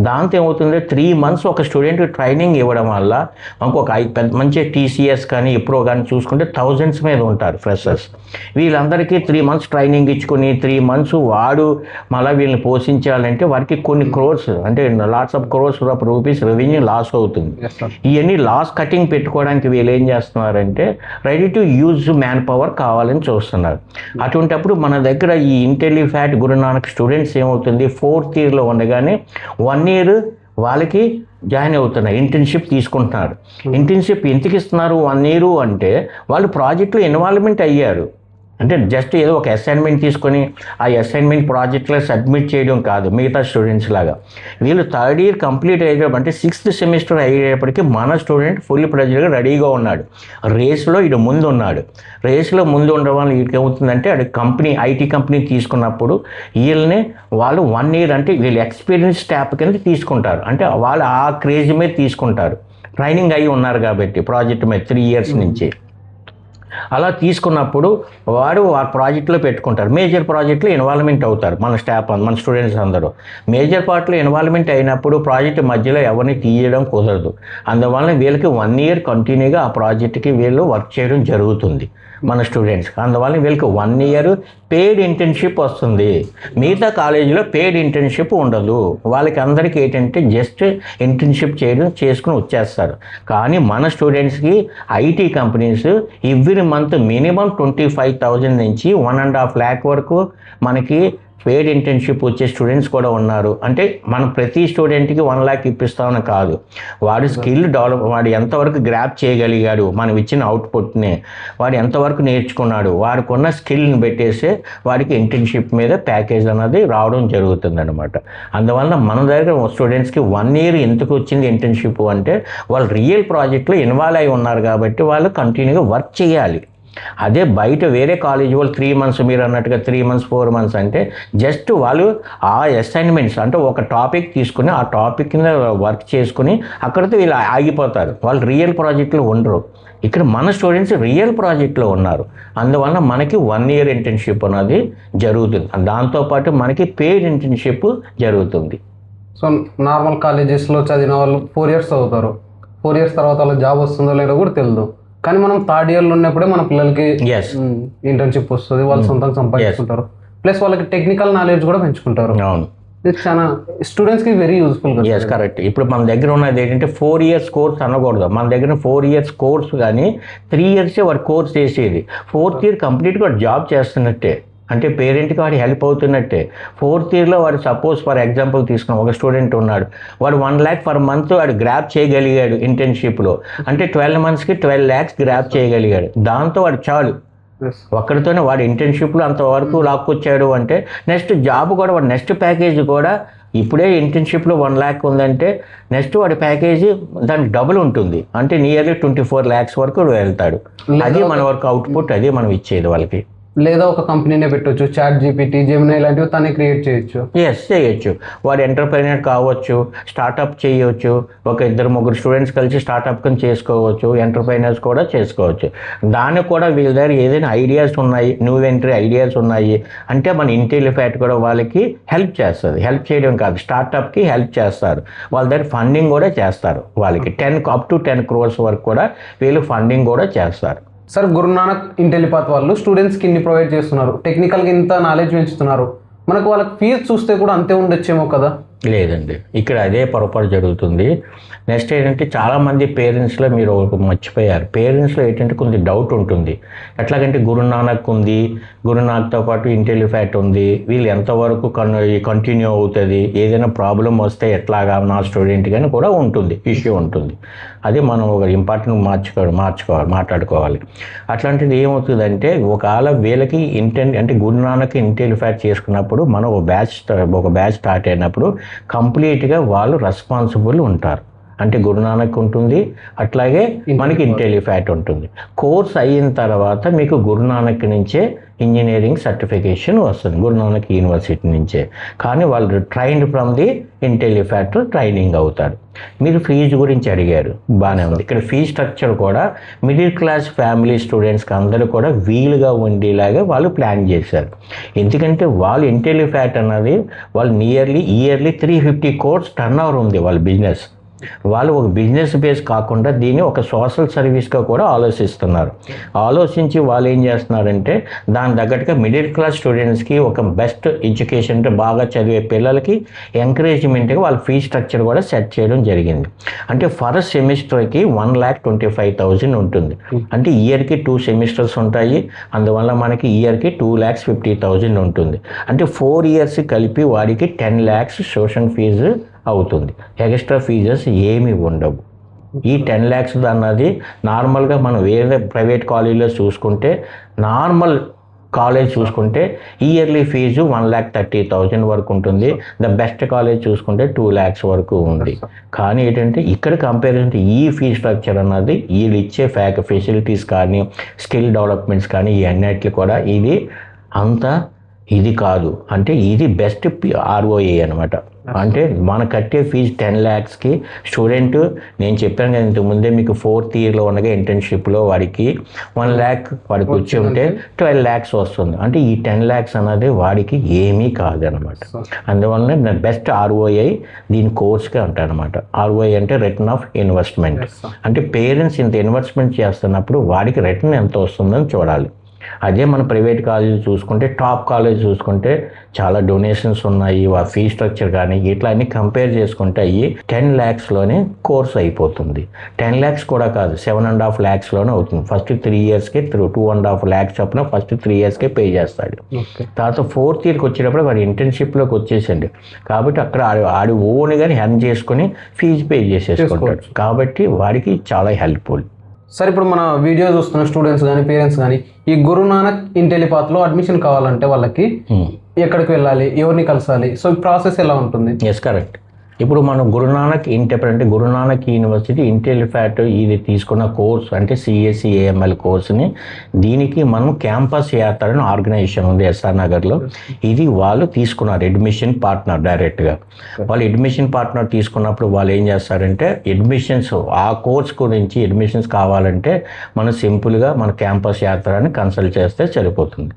దాంతో ఏమవుతుంది, 3 months ఒక స్టూడెంట్ ట్రైనింగ్ ఇవ్వడం వల్ల మనకు ఒక మంచి టీసీఎస్ కానీ ఇప్రో కానీ చూసుకుంటే thousands మీద ఉంటారు ఫ్రెషర్స్. వీళ్ళందరికీ 3 months ట్రైనింగ్ ఇచ్చుకొని 3 months వాడు మళ్ళీ వీళ్ళని పోషించాలంటే వారికి కొన్ని క్రోర్స్ అంటే lots of crores of rupees revenue loss అవుతుంది. ఇవన్నీ లాస్ కటింగ్ పెట్టుకోవడానికి వీళ్ళు ఏం చేస్తున్నారంటే ready to use manpower కావాలని చూస్తున్నారు. అటువంటిప్పుడు మన దగ్గర ఈ ఇంటెలిఫ్యాట్ గురునానక్ స్టూడెంట్స్ ఏమవుతుంది, 4th yearలో ఉండగానే 1 year వాళ్ళకి జాయిన్ అవుతున్నారు, ఇంటర్న్షిప్ తీసుకుంటున్నారు. ఇంటర్న్షిప్ ఎందుకు ఇస్తున్నారు 1 year అంటే వాళ్ళు ప్రాజెక్టులో ఇన్వాల్వ్మెంట్ అయ్యారు. అంటే జస్ట్ ఏదో ఒక అసైన్మెంట్ తీసుకొని ఆ అసైన్మెంట్ ప్రాజెక్ట్లో సబ్మిట్ చేయడం కాదు మిగతా స్టూడెంట్స్ లాగా. వీళ్ళు 3rd year కంప్లీట్ అయ్యేటప్పుడు అంటే 6th semester అయ్యేటప్పటికి మన స్టూడెంట్ ఫుల్ ప్రెజర్గా రెడీగా ఉన్నాడు. రేస్లో ఇటు ముందు ఉన్నాడు. రేస్లో ముందు ఉండడం వల్ల వీళ్ళకి ఏమవుతుందంటే అది ఐటీ కంపెనీ తీసుకున్నప్పుడు వీళ్ళని వాళ్ళు 1 year అంటే వీళ్ళు ఎక్స్పీరియన్స్ స్టాఫ్ కింద తీసుకుంటారు. అంటే వాళ్ళు ఆ క్రేజ్ మీద తీసుకుంటారు, ట్రైనింగ్ అయ్యి ఉన్నారు కాబట్టి ప్రాజెక్ట్ మీద 3 years నుంచి. అలా తీసుకున్నప్పుడు వాడు ఆ ప్రాజెక్ట్లో పెట్టుకుంటారు. మేజర్ ప్రాజెక్ట్లో ఇన్వాల్వ్మెంట్ అవుతారు మన స్టూడెంట్స్ అందరూ. మేజర్ పార్ట్లో ఇన్వాల్వ్మెంట్ అయినప్పుడు ప్రాజెక్ట్ మధ్యలో ఎవరిని తీయడం కుదరదు. అందువల్ల వీళ్ళకి 1 year కంటిన్యూగా ఆ ప్రాజెక్ట్కి వీళ్ళు వర్క్ చేయడం జరుగుతుంది మన స్టూడెంట్స్. అందువల్ల వీళ్ళకి 1 year పెయిడ్ ఇంటర్న్షిప్ వస్తుంది. మిగతా కాలేజీలో పెయిడ్ ఇంటర్న్షిప్ ఉండదు. వాళ్ళకి అందరికీ ఏంటంటే జస్ట్ ఇంటర్న్షిప్ చేసుకుని వచ్చేస్తారు. కానీ మన స్టూడెంట్స్కి IT companies every month minimum 25,000 నుంచి 1.5 lakh వరకు మనకి పెయిడ్ ఇంటర్న్షిప్ వచ్చే స్టూడెంట్స్ కూడా ఉన్నారు. అంటే మనం ప్రతి స్టూడెంట్కి 1 lakh ఇప్పిస్తామని కాదు, వాడు స్కిల్ డెవలప్, వాడు ఎంతవరకు గ్రాప్ చేయగలిగాడు, మనం ఇచ్చిన అవుట్పుట్ని వాడు ఎంతవరకు నేర్చుకున్నాడు, వాడికి ఉన్న స్కిల్ని పెట్టేసి వాడికి ఇంటర్న్షిప్ మీద ప్యాకేజ్ అన్నది రావడం జరుగుతుంది అనమాట. అందువల్ల మన దగ్గర స్టూడెంట్స్కి 1 year ఎందుకు వచ్చింది ఇంటర్న్షిప్ అంటే వాళ్ళు రియల్ ప్రాజెక్ట్లో ఇన్వాల్వ్ అయి ఉన్నారు కాబట్టి వాళ్ళు కంటిన్యూగా వర్క్ చేయాలి. అదే బయట వేరే కాలేజీ వాళ్ళు 3 months మీరు అన్నట్టుగా 3 months 4 months అంటే జస్ట్ వాళ్ళు ఆ అసైన్మెంట్స్ అంటే ఒక టాపిక్ తీసుకుని ఆ టాపిక్ కింద వర్క్ చేసుకుని అక్కడితో వీళ్ళు ఆగిపోతారు. వాళ్ళు రియల్ ప్రాజెక్ట్లో ఉండరు. ఇక్కడ మన స్టూడెంట్స్ రియల్ ప్రాజెక్ట్లో ఉన్నారు. అందువల్ల మనకి 1 year ఇంటర్న్షిప్ అనేది జరుగుతుంది. దాంతోపాటు మనకి పెయిడ్ ఇంటర్న్షిప్ జరుగుతుంది. సో నార్మల్ కాలేజెస్లో చదివిన వాళ్ళు 4 years చదువుతారు. 4 years తర్వాత వాళ్ళకి జాబ్ వస్తుందో లేదో కూడా తెలియదు. కానీ మనం 3rd yearలో ఉన్నప్పుడే మన పిల్లలకి ఇంటర్న్షిప్ వస్తుంది, వాళ్ళు సొంతంగా సంపాదించుకుంటారు. ప్లస్ వాళ్ళకి టెక్నికల్ నాలెడ్జ్ కూడా పెంచుకుంటారు. అవును, ఇది చాలా స్టూడెంట్స్కి వెరీ యూస్ఫుల్. కరెక్ట్. ఇప్పుడు మన దగ్గర ఉన్నది ఏంటంటే 4 years కోర్స్ అనకూడదు. మన దగ్గర 4 years కోర్స్ కానీ 3 years వాడు కోర్స్ చేసేది. 4th year కంప్లీట్గా వాడు జాబ్ చేస్తున్నట్టే, అంటే పేరెంట్కి వాడు హెల్ప్ అవుతున్నట్టే. 4th yearలో వాడు సపోజ్ ఫర్ ఎగ్జాంపుల్ తీసుకున్నాం, ఒక స్టూడెంట్ ఉన్నాడు, వాడు 1 lakh per month వాడు గ్రాప్ చేయగలిగాడు ఇంటర్న్షిప్లో. అంటే 12 monthsకి 12 lakhs గ్రాప్ చేయగలిగాడు. దాంతో వాడు చాలు, ఒక్కడితోనే వాడు ఇంటర్న్షిప్లో అంతవరకు లాక్కొచ్చాడు. అంటే నెక్స్ట్ జాబ్ కూడా వాడు నెక్స్ట్ ప్యాకేజ్ కూడా ఇప్పుడే ఇంటర్న్షిప్లో 1 lakh ఉందంటే నెక్స్ట్ వాడి ప్యాకేజీ దానికి డబుల్ ఉంటుంది. అంటే నియర్లీ 24 lakhs వరకు వెళ్తాడు. అది మన వరకు అవుట్పుట్, అది మనం ఇచ్చేది వాళ్ళకి. లేదా ఒక కంపెనీనే పెట్టవచ్చు, చాట్ జీపీటీ, జెమినీ ఇలాంటివి తనే క్రియేట్ చేయొచ్చు. చేయొచ్చు. వాడు ఎంటర్ప్రైనర్ కావచ్చు, స్టార్టప్ చేయవచ్చు. ఒక 2-3 స్టూడెంట్స్ కలిసి స్టార్టప్ కింద చేసుకోవచ్చు, ఎంటర్ప్రైనర్స్ కూడా చేసుకోవచ్చు. దానికి కూడా వీళ్ళ దగ్గర ఏదైనా ఐడియాస్ ఉన్నాయి, న్యూ ఎంట్రీ ఐడియాస్ ఉన్నాయి అంటే మన ఇంటెలిఫ్యాట్ కూడా వాళ్ళకి హెల్ప్ చేస్తుంది. హెల్ప్ చేయడం కాదు, స్టార్టప్కి హెల్ప్ చేస్తారు. వాళ్ళ దగ్గర ఫండింగ్ కూడా చేస్తారు. వాళ్ళకి up to 10 crores వరకు కూడా వీళ్ళు ఫండింగ్ కూడా చేస్తారు. సార్, గురునానక్ ఇంటెలిపాత్ వాళ్ళు స్టూడెంట్స్కి ఇన్ని ప్రొవైడ్ చేస్తున్నారు, టెక్నికల్గా ఇంత నాలెడ్జ్ పెంచుతున్నారు, మనకు వాళ్ళకి ఫీజు చూస్తే కూడా అంతే ఉండొచ్చేమో కదా? లేదండి, ఇక్కడ అదే పొరపాటు జరుగుతుంది. నెక్స్ట్ ఏంటంటే చాలామంది పేరెంట్స్లో మీరు మర్చిపోయారు. పేరెంట్స్లో ఏంటంటే కొంచెం డౌట్ ఉంటుంది. ఎట్లాగంటే గురునానక్ ఉంది, గురునానక్తో పాటు ఇంటెలిఫ్యాట్ ఉంది, వీళ్ళు ఎంతవరకు కంటిన్యూ అవుతుంది, ఏదైనా ప్రాబ్లం వస్తే ఎట్లాగా నా స్టూడెంట్ కానీ కూడా ఉంటుంది, ఇష్యూ ఉంటుంది. అది మనం ఒక ఇంపార్టెంట్ మాట్లాడుకోవాలి. అట్లాంటిది ఏమవుతుందంటే ఒకవేళ వీళ్ళకి అంటే గురునానక్ ఇంటెలిఫ్యాట్ చేసుకున్నప్పుడు మనం ఒక బ్యాచ్ స్టార్ట్ అయినప్పుడు కంప్లీట్గా వాళ్ళు రెస్పాన్సిబుల్ ఉంటారు. అంటే గురునానక్ ఉంటుంది, అట్లాగే మనకి ఇంటెలిఫాట్ ఉంటుంది. కోర్స్ అయిన తర్వాత మీకు గురునానక్ నుంచే ఇంజనీరింగ్ సర్టిఫికేషన్ వస్తుంది, గురునానక్ యూనివర్సిటీ నుంచే. కానీ వాళ్ళు ట్రైన్డ్ ఫ్రమ్ ది ఇంటెలిఫాట్ ట్రైనింగ్ అవుతారు. మీరు ఫీజు గురించి అడిగారు, బాగానే ఉంది. ఇక్కడ ఫీజ్ స్ట్రక్చర్ కూడా మిడిల్ క్లాస్ ఫ్యామిలీ స్టూడెంట్స్కి అందరూ కూడా వీలుగా ఉండేలాగా వాళ్ళు ప్లాన్ చేశారు. ఎందుకంటే వాళ్ళు ఇంటెలిఫాట్ అన్నది వాళ్ళు ఇయర్లీ 350 crores టర్న్ ఓవర్ ఉంది వాళ్ళ బిజినెస్. వాళ్ళు ఒక బిజినెస్ బేస్ కాకుండా దీన్ని ఒక సోషల్ సర్వీస్గా కూడా ఆలోచిస్తున్నారు. ఆలోచించి వాళ్ళు ఏం చేస్తున్నారంటే దాని తగ్గట్టుగా మిడిల్ క్లాస్ స్టూడెంట్స్కి ఒక బెస్ట్ ఎడ్యుకేషన్, అంటే బాగా చదివే పిల్లలకి ఎంకరేజ్మెంట్గా వాళ్ళ ఫీ స్ట్రక్చర్ కూడా సెట్ చేయడం జరిగింది. అంటే ఫస్ట్ సెమిస్టర్కి 1,25,000 ఉంటుంది. అంటే ఇయర్కి 2 సెమిస్టర్స్ ఉంటాయి, అందువల్ల మనకి ఇయర్కి 2,50,000 ఉంటుంది. అంటే 4 years కలిపి వాడికి 10 lakhs ట్యూషన్ ఫీజు అవుతుంది. ఎక్స్ట్రా ఫీజెస్ ఏమి ఉండవు. ఈ 10 lakhs అన్నది నార్మల్గా మనం వేరే ప్రైవేట్ కాలేజీలో చూసుకుంటే, నార్మల్ కాలేజ్ చూసుకుంటే ఇయర్లీ ఫీజు 1,30,000 వరకు ఉంటుంది. ద బెస్ట్ కాలేజ్ చూసుకుంటే 2 lakhs వరకు ఉంది. కానీ ఏంటంటే ఇక్కడ కంపారిజన్ ఈ ఫీ స్ట్రక్చర్ అన్నది వీళ్ళు ఇచ్చే ఫెసిలిటీస్ కానీ స్కిల్ డెవలప్మెంట్స్ కానీ ఈ అన్నిటికీ కూడా ఇది కాదు. అంటే ఇది బెస్ట్ ROI అనమాట. అంటే మన కట్టే ఫీజు 10 lakhsకి స్టూడెంట్, నేను చెప్పాను కదా ఇంతకుముందే మీకు 4th yearలో ఉండగా ఇంటర్న్షిప్లో వాడికి 1 lakh వాడికి వచ్చి ఉంటే 12 lakhs వస్తుంది. అంటే ఈ 10 lakhs అన్నది వాడికి ఏమీ కాదనమాట. అందువల్ల బెస్ట్ ROI దీని కోర్స్గా ఉంటారనమాట. ROI అంటే రిటర్న్ ఆఫ్ ఇన్వెస్ట్మెంట్. అంటే పేరెంట్స్ ఇంత ఇన్వెస్ట్మెంట్ చేస్తున్నప్పుడు వాడికి రిటర్న్ ఎంత వస్తుందని చూడాలి. అదే మన ప్రైవేట్ కాలేజ్ చూసుకుంటే, టాప్ కాలేజ్ చూసుకుంటే చాలా డొనేషన్స్ ఉన్నాయి, ఆ ఫీ స్ట్రక్చర్ కానీ ఇట్లా అన్ని కంపేర్ చేసుకుంటే అయ్యి 10 lakhsలోనే కోర్స్ అయిపోతుంది. 10 lakhs కూడా కాదు, 7.5 lakhsలోనే అవుతుంది. ఫస్ట్ 3 yearsకి 2.5 lakhs చొప్పున ఫస్ట్ 3 yearsకే పే చేస్తాడు. తర్వాత 4th yearకి వచ్చేటప్పుడు వాడు ఇంటర్న్షిప్లోకి వచ్చేసండి. కాబట్టి అక్కడ ఆడి ఓన్గానే హెర్న్ చేసుకొని ఫీజు పే చేసేసుకుంటాడు. కాబట్టి వాడికి చాలా హెల్ప్ఫుల్. సార్, ఇప్పుడు మన వీడియో చూస్తున్న స్టూడెంట్స్ కానీ పేరెంట్స్ కానీ ఈ గురునానక్ ఇంటెలిపాత్లో అడ్మిషన్ కావాలంటే వాళ్ళకి ఎక్కడికి వెళ్ళాలి, ఎవరిని కలసాలి, సో ఈ ప్రాసెస్ ఎలా ఉంటుంది? Yes, correct. ఇప్పుడు మనం గురునానక్ అంటే గురునానక్ యూనివర్సిటీ ఇంటెలిఫాట్ ఇది తీసుకున్న కోర్స్ అంటే CSE AML కోర్సుని, దీనికి మనం క్యాంపస్ యాత్రను ఆర్గనైజేషన్ ఉంది SR నగర్లో. ఇది వాళ్ళు తీసుకున్నారు అడ్మిషన్ పార్ట్నర్ డైరెక్ట్గా. వాళ్ళు అడ్మిషన్ పార్ట్నర్ తీసుకున్నప్పుడు వాళ్ళు ఏం చేస్తారంటే అడ్మిషన్స్ ఆ కోర్స్ గురించి అడ్మిషన్స్ కావాలంటే మనం సింపుల్గా మన క్యాంపస్ యాత్రని కన్సల్ట్ చేస్తే సరిపోతుంది.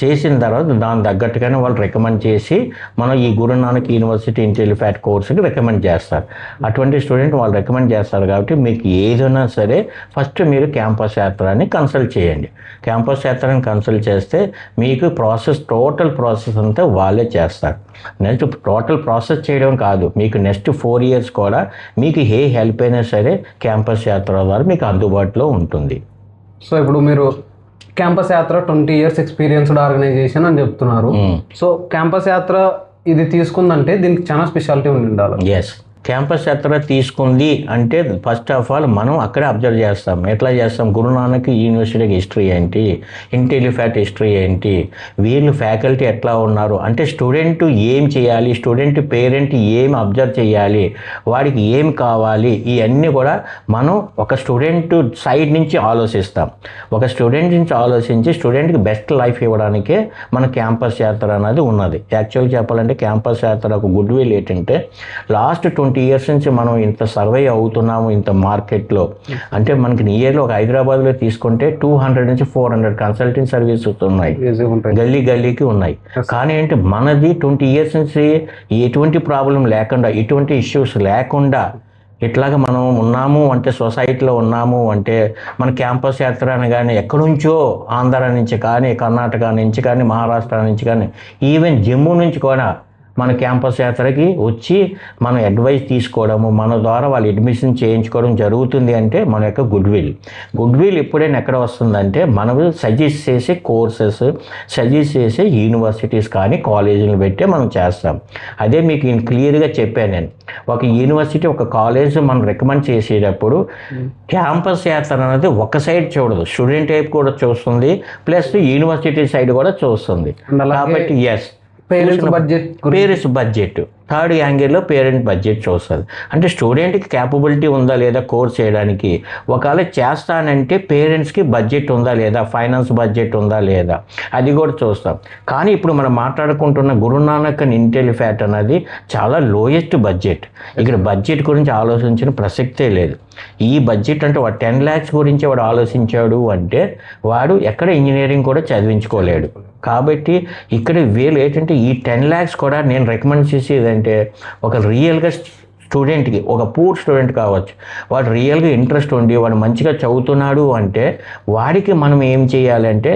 చేసిన తర్వాత దాని తగ్గట్టుగానే వాళ్ళు రికమెండ్ చేసి మనం ఈ గురునానక్ యూనివర్సిటీ ఇంటెలిఫాట్ కోర్స్కి రికమెండ్ చేస్తారు. అటువంటి స్టూడెంట్ వాళ్ళు రికమెండ్ చేస్తారు కాబట్టి మీకు ఏదైనా సరే ఫస్ట్ మీరు క్యాంపస్ యాత్రని కన్సల్ట్ చేయండి. క్యాంపస్ యాత్రని కన్సల్ట్ చేస్తే మీకు టోటల్ ప్రాసెస్ అంతా వాళ్ళే చేస్తారు. నెక్స్ట్ టోటల్ ప్రాసెస్ చేయడం కాదు, మీకు నెక్స్ట్ 4 years కూడా మీకు ఏ హెల్ప్ అయినా సరే క్యాంపస్ యాత్ర ద్వారా మీకు అందుబాటులో ఉంటుంది. సో ఇప్పుడు మీరు క్యాంపస్ యాత్ర 20 years ఎక్స్పీరియన్స్డ్ ఆర్గనైజేషన్ అని చెప్తున్నారు. సో క్యాంపస్ యాత్ర ఇది తీసుకుందంటే దీనికి చాలా స్పెషాలిటీ ఉండాలి. ఎస్, క్యాంపస్ యాత్ర తీసుకుంది అంటే ఫస్ట్ ఆఫ్ ఆల్ మనం అక్కడే అబ్జర్వ్ చేస్తాం. ఎట్లా చేస్తాం? గురునానక్ యూనివర్సిటీకి హిస్టరీ ఏంటి, ఇంటెలిఫాట్ హిస్టరీ ఏంటి, వీళ్ళు ఫ్యాకల్టీ ఎట్లా ఉన్నారు, అంటే స్టూడెంట్ ఏం చేయాలి, స్టూడెంట్ పేరెంట్ ఏం అబ్జర్వ్ చేయాలి, వాడికి ఏం కావాలి, ఇవన్నీ కూడా మనం ఒక స్టూడెంట్ సైడ్ నుంచి ఆలోచిస్తాం. ఒక స్టూడెంట్ నుంచి ఆలోచించి స్టూడెంట్కి బెస్ట్ లైఫ్ ఇవ్వడానికే మన క్యాంపస్ యాత్ర అనేది ఉన్నది. యాక్చువల్గా చెప్పాలంటే క్యాంపస్ యాత్ర ఒక గుడ్ విల్ ఏంటంటే లాస్ట్ 20 years నుంచి మనం ఇంత సర్వే అవుతున్నాము ఇంత మార్కెట్లో. అంటే మనకి నియర్లీ ఒక హైదరాబాద్లో తీసుకుంటే 200 నుంచి 400 కన్సల్టింగ్ సర్వీసెస్ ఉన్నాయి, గల్లీకి ఉన్నాయి. కానీ ఏంటి మనది 20 years నుంచి ఎటువంటి ప్రాబ్లం లేకుండా, ఎటువంటి ఇష్యూస్ లేకుండా ఇట్లాగా మనం ఉన్నాము అంటే, సొసైటీలో ఉన్నాము అంటే మన క్యాంపస్ యాత్ర అనగానే ఎక్కడి నుంచో ఆంధ్ర నుంచి కానీ, కర్ణాటక నుంచి కానీ, మహారాష్ట్ర నుంచి కానీ, ఈవెన్ జమ్మూ నుంచి కూడా మన క్యాంపస్ యాత్రకి వచ్చి మనం అడ్వైస్ తీసుకోవడము, మన ద్వారా వాళ్ళు అడ్మిషన్ చేయించుకోవడం జరుగుతుంది. అంటే మన యొక్క గుడ్ విల్ ఎప్పుడైనా ఎక్కడ వస్తుందంటే మనం సజెస్ట్ చేసే కోర్సెస్, సజెస్ట్ చేసే యూనివర్సిటీస్ కానీ కాలేజీలు పెట్టే మనం చేస్తాం. అదే మీకు నేను క్లియర్గా చెప్పాను. నేను ఒక యూనివర్సిటీ ఒక కాలేజ్ మనం రికమెండ్ చేసేటప్పుడు క్యాంపస్ యాత్ర అనేది ఒక సైడ్ చూడదు, స్టూడెంట్ వైపు కూడా చూస్తుంది, ప్లస్ యూనివర్సిటీ సైడ్ కూడా చూస్తుంది. కాబట్టి ఎస్, పేరెంట్స్ బడ్జెట్ థర్డ్ యాంగిల్లో పేరెంట్ బడ్జెట్ చూస్తుంది. అంటే స్టూడెంట్కి క్యాపబిలిటీ ఉందా లేదా కోర్స్ చేయడానికి, ఒకవేళ చేస్తానంటే పేరెంట్స్కి బడ్జెట్ ఉందా లేదా, ఫైనాన్స్ బడ్జెట్ ఉందా లేదా, అది కూడా చూస్తాం. కానీ ఇప్పుడు మనం మాట్లాడుకుంటున్న గురునానక్ అండ్ ఇంటెలిఫాట్ అనేది చాలా లోయెస్ట్ బడ్జెట్. ఇక్కడ బడ్జెట్ గురించి ఆలోచించిన ప్రసక్తే లేదు. ఈ బడ్జెట్ అంటే వాడు 10 lakhs గురించి వాడు ఆలోచించాడు అంటే వాడు ఎక్కడ ఇంజనీరింగ్ కూడా చదివించుకోలేడు. కాబట్టి ఇక్కడ వీళ్ళు ఏంటంటే ఈ 10 lakhs కూడా నేను రికమెండ్ చేసేది అంటే ఒక రియల్గా స్టూడెంట్కి, ఒక పూర్ స్టూడెంట్ కావచ్చు, వాడు రియల్గా ఇంట్రెస్ట్ ఉండి వాడు మంచిగా చదువుతున్నాడు అంటే వాడికి మనం ఏం చేయాలంటే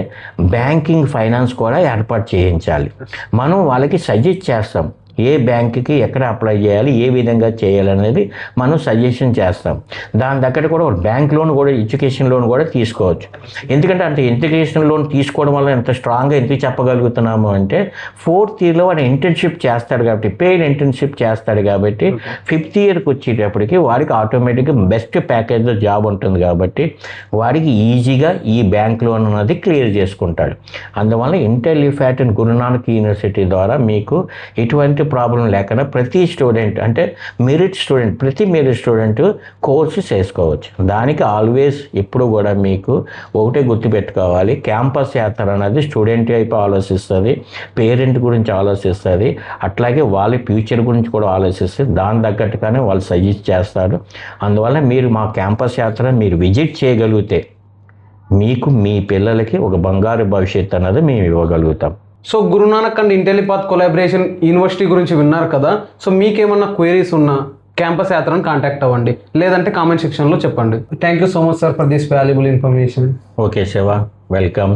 బ్యాంకింగ్ ఫైనాన్స్ కూడా ఏర్పాటు చేయించాలి. మనం వాళ్ళకి సజెస్ట్ చేస్తాం ఏ బ్యాంకుకి ఎక్కడ అప్లై చేయాలి, ఏ విధంగా చేయాలనేది మనం సజెషన్ చేస్తాం. దాని దగ్గర కూడా ఒక బ్యాంక్ లోన్ కూడా, ఎడ్యుకేషన్ లోన్ కూడా తీసుకోవచ్చు. ఎందుకంటే అంటే ఎడ్యుకేషన్ లోన్ తీసుకోవడం వల్ల ఎంత స్ట్రాంగ్గా ఎందుకు చెప్పగలుగుతున్నాము అంటే 4th yearలో వాడు ఇంటర్న్షిప్ చేస్తాడు కాబట్టి, పెయిడ్ ఇంటర్న్షిప్ చేస్తాడు కాబట్టి 5th yearకి వచ్చేటప్పటికి వాడికి ఆటోమేటిక్గా బెస్ట్ ప్యాకేజ్లో జాబ్ ఉంటుంది కాబట్టి వాడికి ఈజీగా ఈ బ్యాంక్ లోన్ అనేది క్లియర్ చేసుకుంటాడు. అందువల్ల ఇంటెలిఫాట్ అండ్ గురునానక్ యూనివర్సిటీ ద్వారా మీకు ఎటువంటి ప్రాబ్లం లేకుండా ప్రతి స్టూడెంట్ అంటే ప్రతి మెరిట్ స్టూడెంట్ కోర్సు చేసుకోవచ్చు. దానికి ఆల్వేస్ ఎప్పుడు కూడా మీకు ఒకటే గుర్తుపెట్టుకోవాలి, క్యాంపస్ యాత్ర అనేది స్టూడెంట్ వైపు ఆలోచిస్తుంది, పేరెంట్ గురించి ఆలోచిస్తుంది, అట్లాగే వాళ్ళ ఫ్యూచర్ గురించి కూడా ఆలోచిస్తుంది. దాని తగ్గట్టుగానే వాళ్ళు సజెస్ట్ చేస్తారు. అందువల్ల మీరు మా క్యాంపస్ యాత్ర మీరు విజిట్ చేయగలిగితే మీకు మీ పిల్లలకి ఒక బంగారు భవిష్యత్తు అనేది మేము ఇవ్వగలుగుతాం. So Guru Nanak and Intellipaat collaboration university గురించి విన్నారు కదా. సో మీకేమన్నా క్వైరీస్ ఉన్నా క్యాంపస్ యాత్రను కాంటాక్ట్ అవ్వండి, లేదంటే కామెంట్ సెక్షన్లో చెప్పండి. Thank you so much sir for this valuable information. Okay Shiva, welcome.